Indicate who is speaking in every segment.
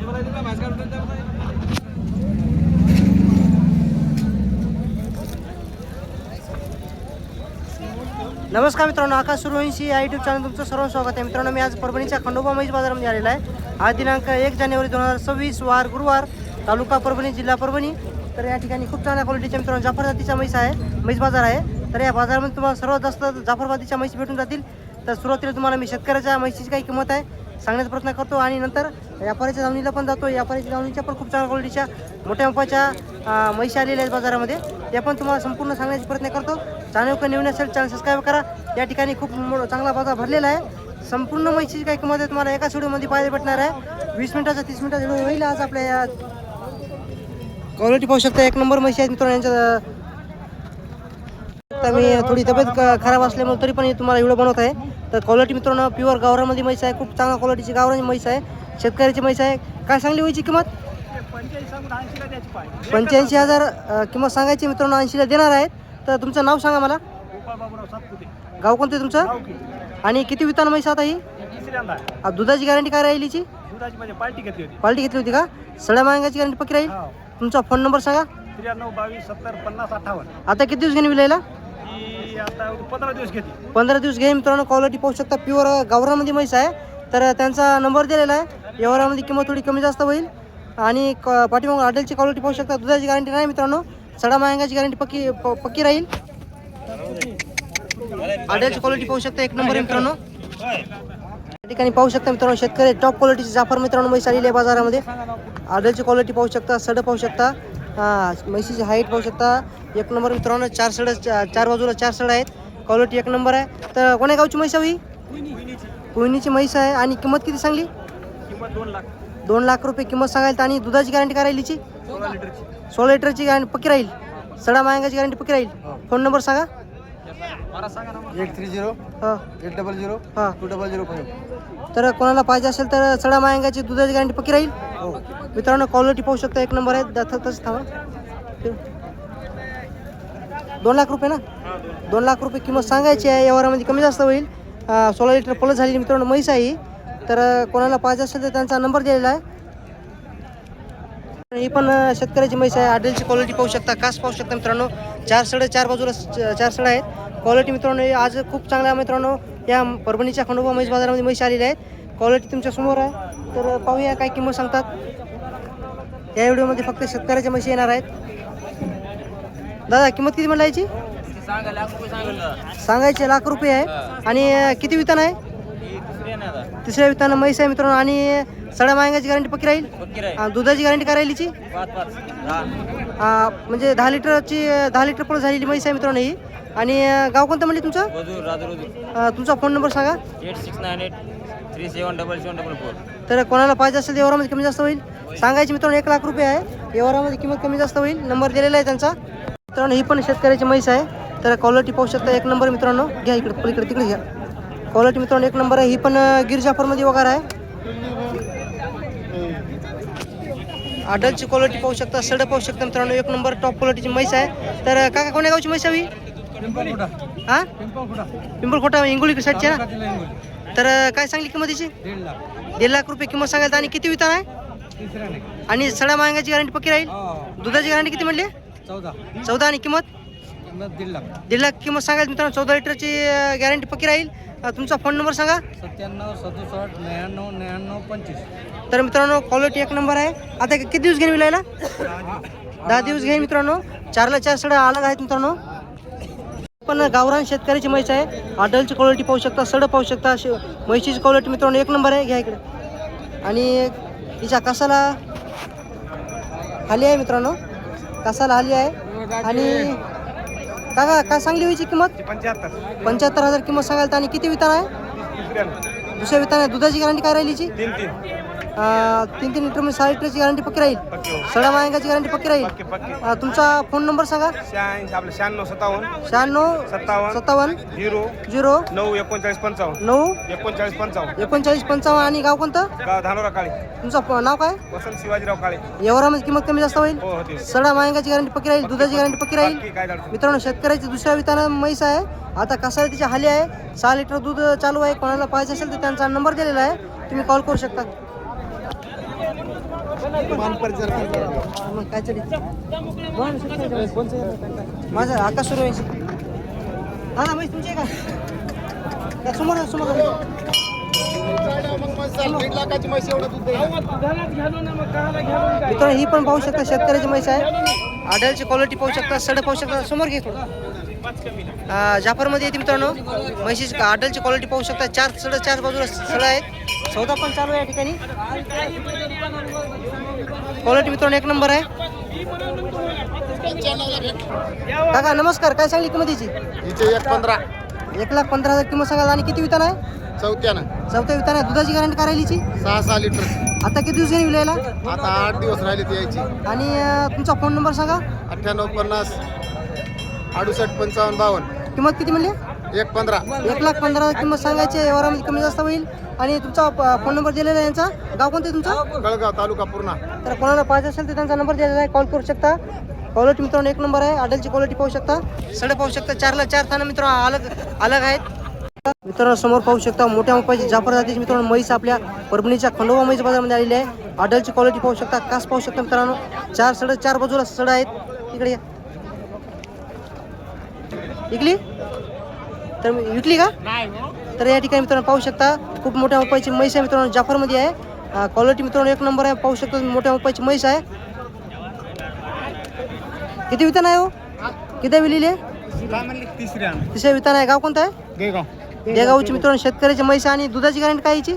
Speaker 1: नमस्कार मित्रांनो, आकाश सूर्यवंशी या यूट्यूब चॅनल तुमचं सर्व स्वागत आहे. मित्रांनो, मी आज परभणीच्या खंडोबा म्हैस बाजारामध्ये आलेला आहे. आज दिनांक 1 जानेवारी 2026 वार गुरुवार, तालुका परभणी, जिल्हा परभणी. तर या ठिकाणी खूप चांगल्या क्वालिटीच्या मित्रांनो जाफर जातीचा म्हैस आहे, म्हैस बाजार आहे. तर या बाजारामध्ये तुम्हाला सर्वात जास्त जाफर जातीच्या म्हैस भेटून जातील. तर सुरुवातीला तुम्हाला मी शेतकऱ्याच्या म्हैसीची काही किंमत आहे सांगण्याचा प्रयत्न करतो आणि नंतर व्यापाऱ्याच्या दावणीला पण जातो. व्यापाऱ्याच्या दावणीच्या पण खूप चांगल्या क्वालिटीच्या मोठ्या मापाच्या म्हैशी आलेल्या आहेत बाजारामध्ये. ते पण तुम्हाला संपूर्ण सांगण्याचा प्रयत्न करतो. चॅनल नवीन असेल चॅनल सबस्क्राईब करा. या ठिकाणी खूप चांगला बाजार भरलेला आहे. संपूर्ण म्हैशीची काही किंमत आहे तुम्हाला एकाच व्हिडिओमध्ये पाहायला भेटणार आहे. 20 मिनिटाचा 30 मिनिटाचा व्हिडिओ होईल. आज आपल्या या क्वालिटी पाहू शकता, एक नंबर म्हैशी आहेत मित्रांनो. यांच्या आता मी थोडी तब्येत खराब असल्यामुळे तरी पण तुम्हाला व्हिडिओ बनवत आहे. तर क्वालिटी मित्रांनो प्युअर गावरामध्ये म्हैस आहे, खूप चांगल्या क्वालिटीची गावराची म्हैस आहे, शेतकऱ्याची म्हैस आहे. काय सांगली व्हायची किंमत? 85,000 किंमत सांगायची मित्रांनो, 80ला देणार आहेत. तर तुमचं नाव सांगा मला. गाव कोणतं आहे तुमचं आणि किती वितान म्हैस आता ही? दुधाची गॅरंटी काय राहील हिची? पार्टी घेतली होती का? सड्या मागायची गॅरंटी पक्की राहील. तुमचा फोन नंबर सांगा.
Speaker 2: 9322705058.
Speaker 1: आता किती दिवस घेणे विलायला?
Speaker 2: आता 15 दिवस घेते.
Speaker 1: 15 दिवस घे मित्रांनो. क्वालिटी पाहू शकता, प्युअर गावरामध्ये म्हैस आहे. तर त्यांचा नंबर दिलेला आहे. व्यवहारामध्ये किंमत थोडी कमी जास्त होईल. आणि पाठीमागून हॉटेलची क्वालिटी पाहू शकता. दुधाची गॅरंटी नाही मित्रांनो, सडा मागायची गॅरंटी पक्की राहील. हॉटेलची क्वालिटी पाहू शकता, एक नंबर आहे मित्रांनो. या ठिकाणी पाहू शकता मित्रांनो, शेतकरी टॉप क्वालिटीची जाफर मित्रांनो म्हैस आलेली आहे बाजारामध्ये. हॉटेलची क्वालिटी पाहू शकता, सड पाहू शकता, म्हैसीची हाईट पाहू शकता, एक नंबर मित्रांनो. चार बाजूला 4 सड आहेत. क्वालिटी एक नंबर आहे. तर कोण्या गावची म्हैस हवी? कोयनीची म्हैस आहे. आणि किंमत किती सांगली? 2 लाख रुपये किंमत सांगायला. आणि दुधाची गॅरंटी काय राहील हिची? 16 लिटरची गॅरंटी पक्की राहील. सडा मागायची गॅरंटी पक्की राहील. फोन नंबर सांगा.
Speaker 2: 830 800 2005.
Speaker 1: तर कोणाला पाहिजे असेल तर सडा मागायची दुधाची गॅरंटी पक्की राहील. मित्रांनो क्वालिटी पाहू शकता, एक नंबर आहे. तसंच थांबा. 2 लाख रुपये ना? 2 लाख रुपये किंमत सांगायची आहे. व्यवहारामध्ये कमी जास्त होईल. 16 लिटर प्लस झालेली मित्रांनो म्हैस आहे. तर कोणाला पाहिजे असेल तर त्यांचा नंबर दिलेला आहे. ही पण शेतकऱ्याची म्हैस आहे. हॉटेलची क्वालिटी पाहू शकता, कास पाहू शकता मित्रांनो. 4 सड, 4 बाजूला 4 सड आहेत. क्वालिटी मित्रांनो आज खूप चांगला मित्रांनो या परभणीच्या खंडोबा म्हैस बाजारामध्ये म्हैस आलेल्या आहेत. क्वालिटी तुमच्या समोर आहे. तर पाहूया काय किंमत सांगतात. या व्हिडिओमध्ये फक्त शेतकऱ्याच्या म्हैशी येणार आहेत. दादा किंमत किती म्हणला याची? सांगायचे लाख रुपये आहे. आणि किती वितान आहे? तिसऱ्या वितान म्हैस आहे मित्रांनो. आणि सड्या मागायची गॅरंटी पक्की राहील. दुधाची गॅरंटी काय राहील हिची? म्हणजे 10 लिटर पुढे झालेली म्हैस आहे मित्रांनो ही. आणि गाव कोणतं म्हणले तुमचं? तुमचा फोन नंबर सांगा.
Speaker 2: 8698377744.
Speaker 1: तर कोणाला पाहिजे असेल व्यवहारामध्ये कमी जास्त होईल. सांगायची मित्रांनो 1 लाख रुपये आहे. व्यवहारामध्ये किंमत कमी जास्त होईल. नंबर दिलेला आहे त्यांचा. मित्रांनो ही पण शेतकऱ्याची म्हैस आहे. तर क्वालिटी पाहू शकता, एक नंबर मित्रांनो. घ्या इकडे, पलीकडे तिकडे घ्या. क्वालिटी मित्रांनो एक नंबर आहे. ही पण गिर जाफरमध्ये वगैरे आहे. आडलची क्वालिटी पाहू शकता, सड पाहू शकता मित्रांनो. एक नंबर टॉप क्वालिटीची म्हैस आहे. तर काका कोण्या गावची म्हैस हवी? हां, पिंपळखोटा इंगोली साईडची ना. तर काय सांगली किंमत तिची? 1.5 लाख रुपये किंमत सांगायला. आणि किती वितान आहे? आणि सडा मागायची गॅरंटी पक्की राहील. दुधाची गॅरंटी किती म्हणली? 14. आणि किंमत? 1.5 लाख किंमत सांगायला मित्रांनो. 14 लिटरची गॅरंटी पक्की राहील. तुमचा फोन नंबर सांगा.
Speaker 2: 97 67 99 99 25.
Speaker 1: तर मित्रांनो क्वालिटी एक नंबर आहे. आता किती दिवस घेऊन विलायला? 10 दिवस घेईन मित्रांनो. 4ला 4 सड्या अलग आहेत मित्रांनो. पण गावरान शेतकऱ्याची म्हैस आहे. हॉटेलची क्वालिटी पाहू शकता, सड पाहू शकता. म्हैशीची क्वालिटी मित्रांनो एक नंबर आहे. घ्या इकडे. आणि तिच्या कासाला खाली आहे मित्रांनो, कासाला खाली आहे. आणि काका काय सांगली व्हायची किंमत? 75,000 किंमत सांगायला. आणि किती वितान आहे? दुसऱ्या वितान आहे. दुधाची गॅरंटी काय राहील हिची? 3 लिटर म्हणजे 6 लिटरची गॅरंटी पक्की राहील. सडा मागायची गॅरंटी पक्की राहील. तुमचा फोन नंबर सांगा.
Speaker 2: 96 57
Speaker 1: 96 57 0
Speaker 2: 9 39 55
Speaker 1: 9
Speaker 2: 39 55.
Speaker 1: 39 55. आणि गाव कोणतं?
Speaker 2: गाव धानोरा काळे.
Speaker 1: तुमचं नाव काय?
Speaker 2: वसंत शिवाजीराव काळे.
Speaker 1: व्यवहारामध्ये किंमत कमी जास्त होईल.
Speaker 2: हो होते.
Speaker 1: सडा मागायची गॅरंटी पक्की राहील. दुधाची गॅरंटी पक्की राहील.
Speaker 2: काय अडचण?
Speaker 1: मित्रांनो शेतकऱ्याची दुसऱ्या विताना म्हैस आहे. आता कासाला तिच्या हाली आहे. 6 लिटर दूध चालू आहे. कोणाला पाहिजे असेल तर त्यांचा नंबर दिलेला आहे, तुम्ही कॉल करू शकता. मग काय चालेल माझं आकाश सुरू आहे दादा म्हैस तुमची आहे का त्या समोर मित्रांनो ही पण पाहू शकता शेतकऱ्याची म्हैस आहे आढळची क्वालिटी पाहू शकता सड पाहू शकता समोर घे थोडं जाफरमध्ये येते मित्रांनो म्हैशीची आढळची क्वालिटी पाहू शकता चार बाजूला सड आहेत सौदा पण चालू आहे या ठिकाणी क्वालिटी मित्रांनो एक नंबर आहे काका नमस्कार काय सांगली किंमत हिची 1,15,000 किंमत सांगाल आणि किती वितान आहे चौथ्या वितान आहे दुधाची गॅरंटी करायची
Speaker 3: 6 लिटर
Speaker 1: आता किती दिवसांनी विलायला
Speaker 3: आता 8 दिवस राहिले ते यायची
Speaker 1: आणि तुमचा फोन नंबर सांगा
Speaker 3: 9850 68 55 52
Speaker 1: किंमत किती म्हणली
Speaker 3: 1,15
Speaker 1: 1,15,000 किंमत सांगायची आहे व्यवहारामध्ये कमी जास्त होईल आणि तुमचा फोन नंबर दिलेला आहे यांचा गाव कोणतं आहे तुमचं
Speaker 3: कळगाव तालुका पूर्णा
Speaker 1: तर कोणाला पाहिजे असेल तर त्यांचा नंबर दिलेला आहे कॉल करू शकता क्वालिटी मित्रांनो एक नंबर आहे आडलची क्वालिटी पाहू शकता सडे पाहू शकता 4ला 4 थाना मित्रांनो अलग आहेत मित्रांनो समोर पाहू शकता मोठ्या मोठ्याची जाफर जातीची मित्रांनो म्हैस आपल्या परभणीच्या खंडोबा म्हैस बाजारामध्ये आलेली आहे आडलची क्वालिटी पाहू शकता कास पाहू शकता मित्रांनो 4 बाजूला सड आहेत इकडे विकली तर विकली का तर या ठिकाणी मित्रांनो पाहू शकता खूप मोठ्या मोठ्याची म्हैस आहे मित्रांनो जाफरमध्ये आहे क्वालिटी मित्रांनो एक नंबर आहे पाहू शकता मोठ्या मोठ्याची म्हैस आहे किती वितान आहे हो किती विलेली आहे तिसऱ्या वितान आहे गाव कोणतं आहे देगावची मित्रांनो शेतकऱ्याची म्हैस आणि दुधाची गॅरंटी काय याची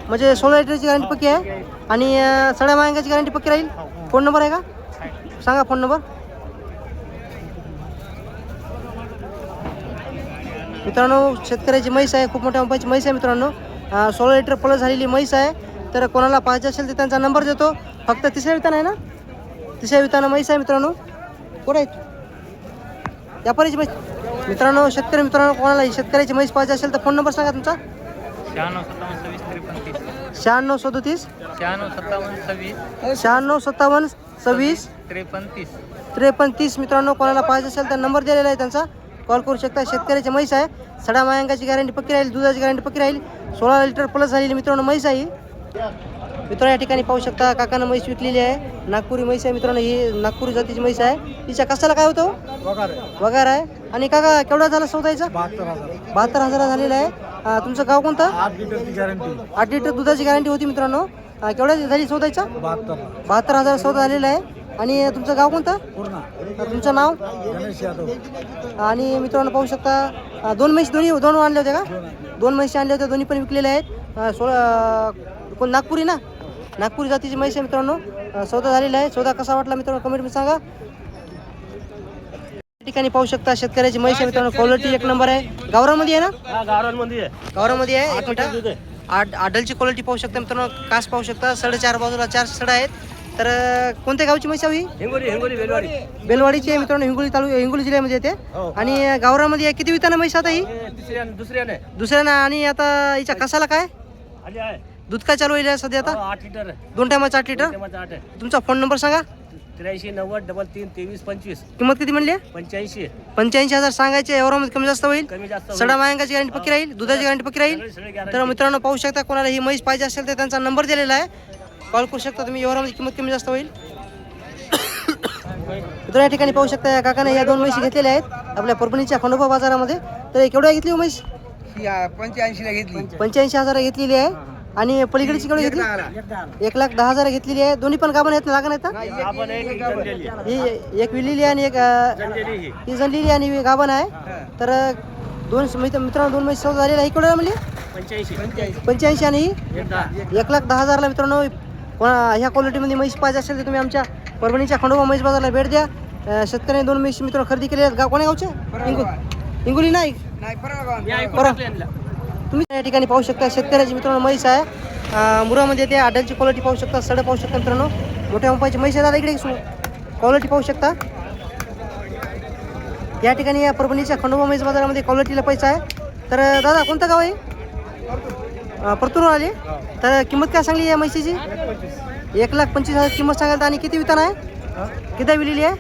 Speaker 1: म्हणजे 16 लिटरची गॅरंटी पक्की आहे आणि सड्या मांगाची गॅरंटी पक्की राहील फोन नंबर आहे का सांगा फोन नंबर मित्रांनो शेतकऱ्याची म्हैस आहे खूप मोठ्या मोठ्याची म्हैस आहे मित्रांनो 16 लिटर प्लस झालेली म्हैस आहे तर कोणाला पाहिजे असेल तर त्यांचा नंबर देतो फक्त तिसऱ्या वितान आहे ना तिसऱ्या विताना म्हैस आहे मित्रांनो कुठे आहेत व्यापारीची म्हैस मित्रांनो शेतकरी मित्रांनो कोणाला शेतकऱ्याची म्हैस पाहिजे असेल तर फोन नंबर सांगा तुमचा 96 37 93 मित्रांनो कोणाला पाहिजे असेल तर नंबर दिलेला आहे त्यांचा कॉल करू शकता शेतकऱ्याची म्हैस आहे सडा मायांगाची गॅरंटी पक्की राहील दुधाची गॅरंटी पक्की राहील 16 लिटर प्लस झालेली मित्रांनो म्हैस आहे मित्रांनो या ठिकाणी पाहू शकता काकानं म्हैस विकलेली आहे नागपुरी म्हैस आहे मित्रांनो ही नागपुरी जातीची म्हैस आहे तिच्या कसाला काय होतं वगार आहे आणि काका केवढा झाला सौदायचा 72,000 झालेला आहे तुमचं गाव कोणतं 8 लिटर दुधाची गॅरंटी होती मित्रांनो केवढ्या झाली सौदायचा 72,000 सौदा झालेला आहे आणि तुमचं गाव कोणतं तुमचं नाव आणि मित्रांनो पाहू शकता दोन आणले होते का दोन म्हशी आणले होते दोन्ही पण विकलेले आहेत 16 कोण नागपुरी ना नागपुरी जातीची म्हैस आहे मित्रांनो सौदा झालेला आहे सौदा कसा वाटला मित्रांनो कमेंटमध्ये सांगा ठिकाणी पाहू शकता शेतकऱ्याची म्हैस आहे मित्रांनो क्वालिटी एक नंबर आहे गावरामध्ये आहे ना गावरामध्ये आहे एक मिनिट आडलची क्वालिटी पाहू शकता मित्रांनो कास पाहू शकता 4.5 बाजूला 4 सड आहेत तर कोणत्या गावची म्हैस आहे
Speaker 2: हिंगोली
Speaker 1: बेलवाडीची आहे मित्रांनो हिंगोली जिल्ह्यामध्ये येते आणि गावरामध्ये किती विताना म्हैस आता ही दुसऱ्याने आणि आता हिच्या कसाला काय दूध काय चालू आहे सध्या आता
Speaker 2: 8 लिटर
Speaker 1: 2 टायमाचं 8 लिटर तुमचा फोन नंबर सांगा
Speaker 2: 8390332325
Speaker 1: किंमत किती म्हणली 85,000 सांगायचे एवढ्यामध्ये कमी जास्त होईल सडा मायांगाची गॅरंटी पक्की राहील दुधाची गॅरंटी पक्की राहील तर मित्रांनो पाहू शकता कोणाला ही म्हैस पाहिजे असेल तर त्यांचा नंबर दिलेला आहे कॉल करू शकता तुम्ही एवढ्यामध्ये किंमत कमी जास्त होईल तर या ठिकाणी पाहू शकता या काकाने या 2 म्हैशी घेतलेल्या आहेत आपल्या परभणीच्या खंडोबा बाजारामध्ये तर केवढ्या घेतली हो म्हैस
Speaker 3: 85 ला घेतली
Speaker 1: 85,000 घेतलेली आहे आणि पलीकडची केवढी घेतली 1,10,000 घेतलेली आहे दोन्ही पण गाभण आहेत ना लागण आहेत ना ही एक विलेली आणि एक ही जनलेली आणि गाभण आहे तर मित्रांनो 2 म्हैस सौदा झालेला आहे केवढ्या म्हणली 85 आणि 1,10,000 मित्रांनो ह्या क्वालिटीमध्ये म्हैस पाहिजे असेल तर तुम्ही आमच्या परभणीच्या खंडोबा म्हैस बाजारला भेट द्या शेतकऱ्यांनी 2 म्हैस मित्रांनो खरेदी केले आहेत कोण्या गावचे हिंगोली नाही तुम्ही या ठिकाणी पाहू शकता शेतकऱ्याची मित्रांनो म्हैस आहे मुरामध्ये ते आडलची क्वालिटी पाहू शकता सड पाहू शकता मित्रांनो मोठ्या मोठ्याची म्हैस आहे दादा इकडे क्वालिटी पाहू शकता या ठिकाणी या परभणीच्या खंडोबा म्हैस बाजारामध्ये क्वालिटीला पैसा आहे तर दादा कोणतं गाव आहे परतूर आले तर किंमत काय सांगली या म्हैशीची 1,25,000 किंमत सांगाल आणि किती वितान आहे किती विलेली आहे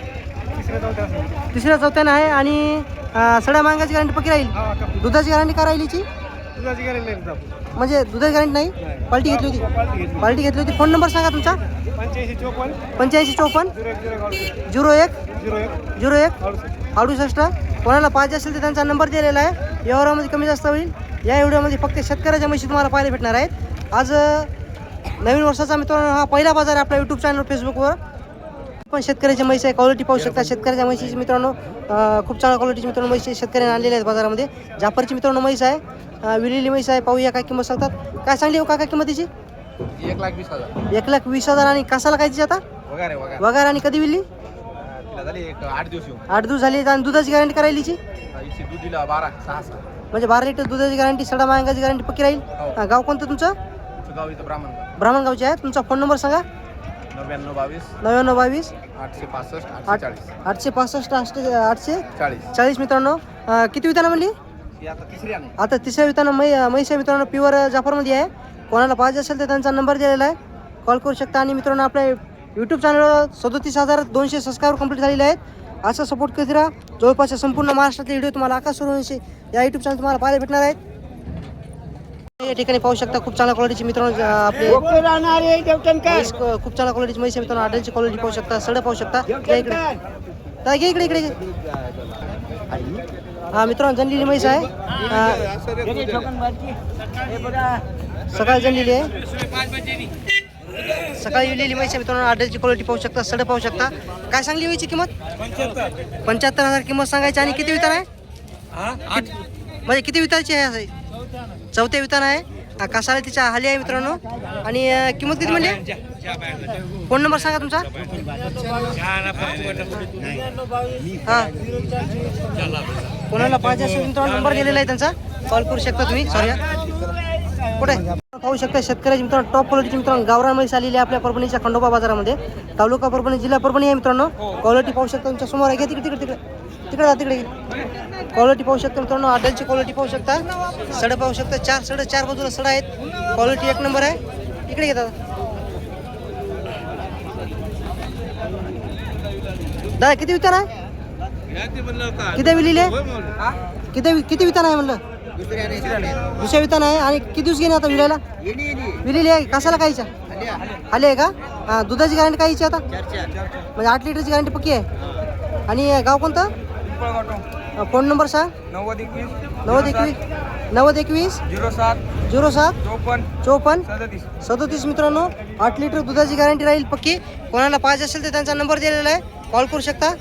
Speaker 1: तिसऱ्या चौथ्यानं आहे आणि सड्या मांगाची गॅरंटी पक्की राहील दुधाची गॅरंटी काय राहील हिची
Speaker 2: दुधाची गॅरंटी नाही आपण.
Speaker 1: म्हणजे दुधाची गॅरंटी नाही, पार्टी घेतली होती. पार्टी घेतली होती. फोन नंबर सांगा तुमचा. 8554 01 68. कोणाला पाहिजे असेल तर त्यांचा नंबर दिलेला आहे. व्यवहारामध्ये कमी जास्त होईल. या व्हिडिओमध्ये फक्त शेतकऱ्याच्या म्हशी तुम्हाला पाहायला भेटणार आहेत. आज नवीन वर्षाचा मित्रांनो हा पहिला बाजार आहे आपल्या यूट्यूब चॅनल फेसबुकवर. पण शेतकऱ्याची म्हैस आहे, क्वालिटी पाहू शकता. शेतकऱ्याच्या म्हशीची मित्रांनो खूप चांगल्या क्वालिटीची मित्रांनो म्हशी शेतकऱ्यांनी आणलेल्या आहेत बाजारामध्ये. जाफरची मित्रांनो म्हैस आहे, विलेली म्हैस आहे. पाहूया काय किंमत सांगतात. काय सांगली हो काका किंमतीची?
Speaker 3: 1,20,000.
Speaker 1: 1,20,000. आणि कसाला काय तिची आता?
Speaker 3: वगैरे
Speaker 1: वगार. आणि कधी विल्ली?
Speaker 3: तिला झाली 8 दिवस येऊन
Speaker 1: 8 दिवस झाली. आणि दुधाची गॅरंटी करायलीची
Speaker 3: हिची दूध दिला 12-6.
Speaker 1: म्हणजे 12 लिटर दुधाची गॅरंटी, सडा मांगाची गॅरंटी पक्की राहील. गाव कोणतं तुमचं?
Speaker 3: गाव इथं ब्राह्मणगाव.
Speaker 1: ब्राह्मणगावचे आहे. तुमचा फोन नंबर सांगा.
Speaker 3: 9922
Speaker 1: 865
Speaker 3: 865
Speaker 1: 840 मित्रांनो. किती विताना म्हणली?
Speaker 3: ही आता तिसरी आहे.
Speaker 1: आता तिसऱ्या विताना म्हैस आहे मित्रांनो. प्युअर जाफरमध्ये आहे. कोणाला पाहिजे असेल तर त्यांचा नंबर दिलेला आहे, कॉल करू शकता. आणि मित्रांनो आपल्या यूट्यूब चॅनलवर 37,200 सबस्क्राईबर कंप्लीट झालेले आहेत. असा सपोर्ट करत राहा. जवळपास संपूर्ण महाराष्ट्रातले व्हिडिओ तुम्हाला आकाश सूर्यवंशी या यूट्यूब चॅनल तुम्हाला पाहायला भेटणार आहेत. या ठिकाणी पाहू शकता खूप चांगल्या क्वालिटीची मित्रांनो आपले म्हैस, खूप चांगल्या क्वालिटीची म्हैस आहे मित्रांनो. आडलची क्वालिटी पाहू शकता, सड पाहू शकता. या इकडे तर घे इकडे हा मित्रांनो जनलेली म्हैस आहे. सकाळी जनलेली आहे, सकाळी विलेली म्हैस आहे मित्रांनो. आडलची क्वालिटी पाहू शकता, सड पाहू शकता. काय सांगली व्हायची किंमत? 75,000 किंमत सांगायची. आणि किती वितान आहे? म्हणजे किती विताची आहे? असं चौथ्या वितान आहे. कसाला तिच्या हाली आहे मित्रांनो. आणि किंमत किती म्हणली? फोन नंबर सांगा तुमचा. हां, कोणाला पाहिजे असेल मित्रांनो नंबर दिलेला आहे त्यांचा, कॉल करू शकता तुम्ही. सॉरी कुठे पाहू शकता शेतकऱ्याची मित्रांनो टॉप क्वालिटीची मित्रांनो गावरान म्हैस आलेली आहे आपल्या परभणीच्या खंडोबा बाजारामध्ये. तालुका परभणी, जिल्हा परभणी आहे मित्रांनो. क्वालिटी पाहू शकता तुमच्या समोर आहे. तिकडे क्वालिटी पाहू शकता मित्रांनो. आडलची क्वालिटी पाहू शकता, सड पाहू शकता. 4 बाजूला सड आहेत. क्वालिटी एक नंबर आहे. इकडे घेतात दादा. किती वितान आहे? किती विलेली आहे? किती वितान आहे म्हणलं? दुसऱ्या वितान आहे. आणि किती दिवस घेणे आता विलायला? विलेली आहे. कसाला कायच्या आले आहे का? दुधाची गॅरंटी कायची आता? म्हणजे 8 लिटरची गॅरंटी पक्की आहे. आणि गाव कोणतं? फोन नंबर सांग. 9021 07 54 37 मित्रांनो. 8 लिटर दुधाची गॅरंटी राहील पक्की. कोणाला पाहिजे असेल तर त्यांचा नंबर दिलेला आहे, कॉल करू शकता.